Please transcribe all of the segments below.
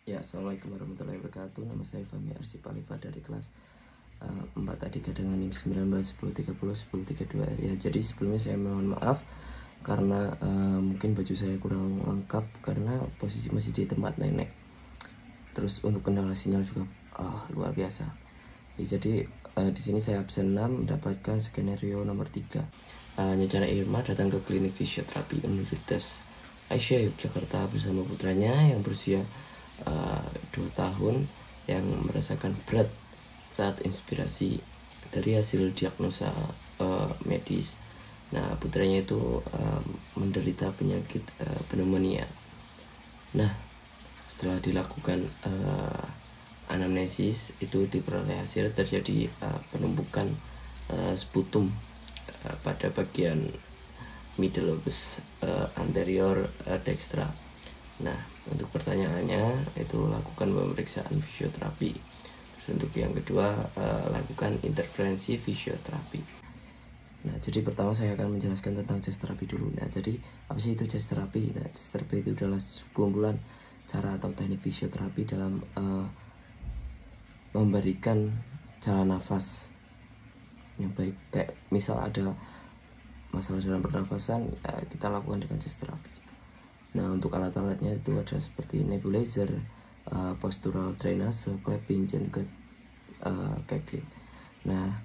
Ya, assalamualaikum warahmatullahi wabarakatuh. Nama saya Fahmi Arsip Alifa dari kelas 4 tadi cadangan NIM 19 10 30 10 32. Ya, jadi sebelumnya saya mohon maaf karena mungkin baju saya kurang lengkap karena posisi masih di tempat nenek. Terus untuk kendala sinyal juga luar biasa. Ya, jadi di sini saya absen 6 mendapatkan skenario nomor 3. Nyonya Irma datang ke klinik fisioterapi Universitas Aisyah Yogyakarta bersama putranya yang berusia 2 tahun yang merasakan berat saat inspirasi dari hasil diagnosa medis. Nah, putranya itu menderita penyakit pneumonia. Nah, setelah dilakukan anamnesis itu diperoleh hasil terjadi penumpukan sputum pada bagian middle lobus anterior dextra. Nah, untuk pertanyaannya itu lakukan pemeriksaan fisioterapi. Terus untuk yang kedua lakukan interferensi fisioterapi. Nah, jadi pertama saya akan menjelaskan tentang chest therapy dulu. Nah, jadi apa sih itu chest therapy? Nah, chest therapy itu adalah keunggulan cara atau teknik fisioterapi dalam memberikan jalan nafas yang baik. Kayak misal ada masalah dalam pernafasan, ya kita lakukan dengan chest therapy. Nah, untuk alat-alatnya itu ada seperti nebulizer, postural drainase, clapping, dan cackling. Nah,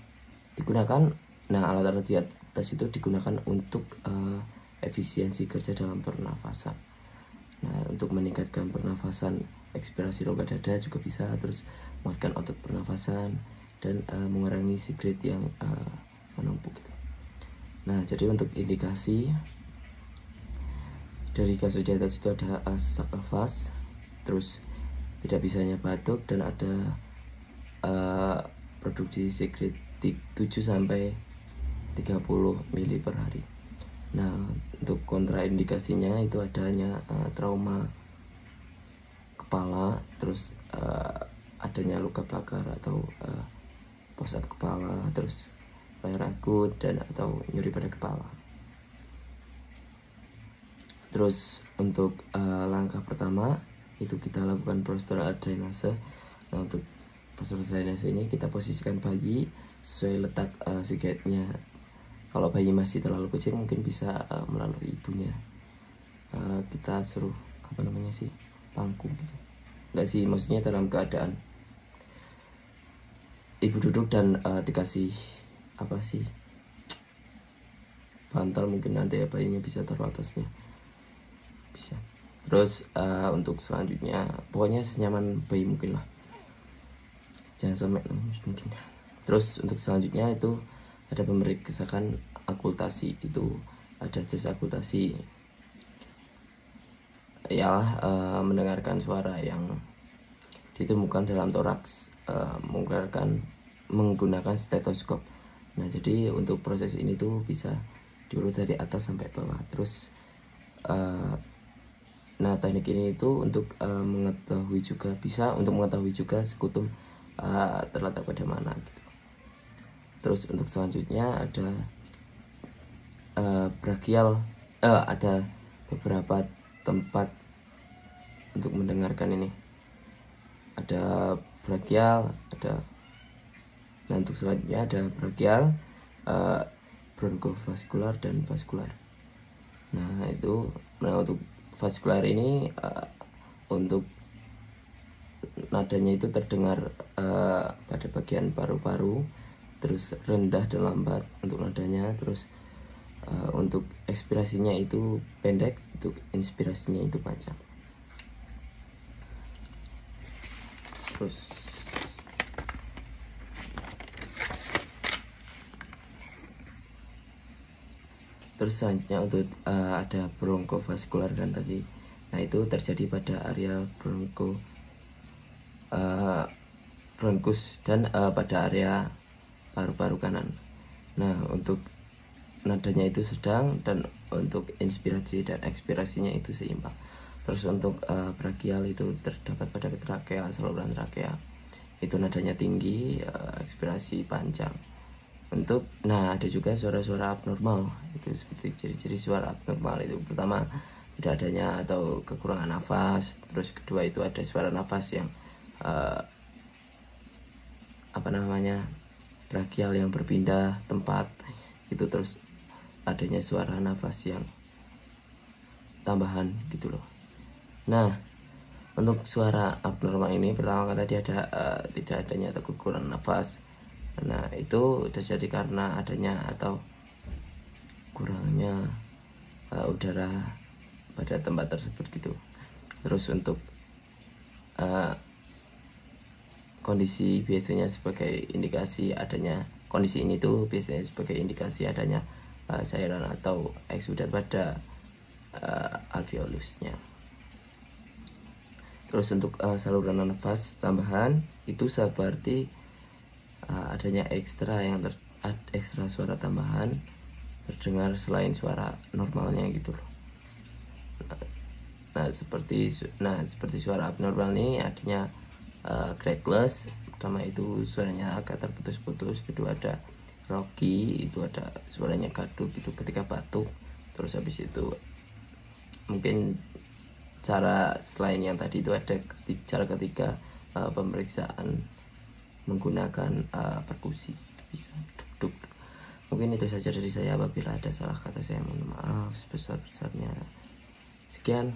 alat-alat di atas itu digunakan untuk efisiensi kerja dalam pernafasan. Nah, untuk meningkatkan pernafasan, ekspirasi rongga dada juga bisa, terus menguatkan otot pernafasan dan mengurangi secret yang menumpuk. Nah, jadi untuk indikasi dari kasus di atas itu ada sesak nafas, terus tidak bisanya batuk, dan ada produksi secret 7 sampai 30 mili per hari. Nah, untuk kontraindikasinya itu adanya trauma kepala, terus adanya luka bakar atau posat kepala, terus layar akut dan atau nyeri pada kepala. Terus untuk langkah pertama itu kita lakukan postural drainase. Nah, untuk postural drainase ini kita posisikan bayi sesuai letak sikletnya. Kalau bayi masih terlalu kecil mungkin bisa melalui ibunya. Kita suruh pangku gitu. Enggak sih, maksudnya dalam keadaan ibu duduk dan dikasih bantal, mungkin nanti ya bayinya bisa taruh atasnya. Bisa. Terus untuk selanjutnya pokoknya senyaman bayi mungkin lah, jangan sampai mungkin. Terus untuk selanjutnya itu ada pemeriksaan akultasi. Itu ada chest akultasi, ialah mendengarkan suara yang ditemukan dalam toraks menggunakan stetoskop. Nah, jadi untuk proses ini tuh bisa diurut dari atas sampai bawah. Terus nah, teknik ini itu untuk mengetahui juga sekutum terletak pada mana gitu. Terus untuk selanjutnya ada brachial, ada beberapa tempat untuk mendengarkan ini. Ada brachial, nah untuk selanjutnya ada brachial, bronchovascular dan vaskular. Nah, untuk vaskular ini untuk nadanya itu terdengar pada bagian paru-paru, terus rendah dan lambat untuk nadanya. Terus untuk ekspirasinya itu pendek, untuk inspirasinya itu panjang. Terus selanjutnya untuk ada bronchovascular kan tadi. Nah, itu terjadi pada area bronkus dan pada area paru-paru kanan. Nah, untuk nadanya itu sedang, dan untuk inspirasi dan ekspirasinya itu seimbang. Terus untuk brachial itu terdapat pada trakea, saluran trakea. Itu nadanya tinggi, ekspirasi panjang. Ada juga suara-suara abnormal. Itu seperti ciri-ciri suara abnormal itu. Pertama, tidak adanya atau kekurangan nafas. Terus kedua itu ada suara nafas yang brachial yang berpindah tempat itu. Terus adanya suara nafas yang tambahan gitu loh. Nah, untuk suara abnormal ini pertama kan tadi ada tidak adanya atau kekurangan nafas. Nah, itu terjadi karena adanya atau kurangnya udara pada tempat tersebut gitu. Terus untuk kondisi biasanya sebagai indikasi adanya kondisi ini tuh biasanya sebagai indikasi adanya cairan atau eksudat pada alveolusnya. Terus untuk saluran nafas tambahan itu seperti adanya ekstra suara tambahan terdengar selain suara normalnya gitu loh. Nah seperti suara abnormal ini adanya crackless. Pertama itu suaranya agak terputus-putus. Kedua ada rocky, itu ada suaranya gaduh gitu ketika batuk. Terus habis itu mungkin cara selain yang tadi itu ada cara ketiga pemeriksaan menggunakan perkusi gitu, bisa duk. Mungkin itu saja dari saya. Apabila ada salah kata saya mohon maaf sebesar-besarnya. Sekian.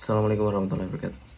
Assalamualaikum warahmatullahi wabarakatuh.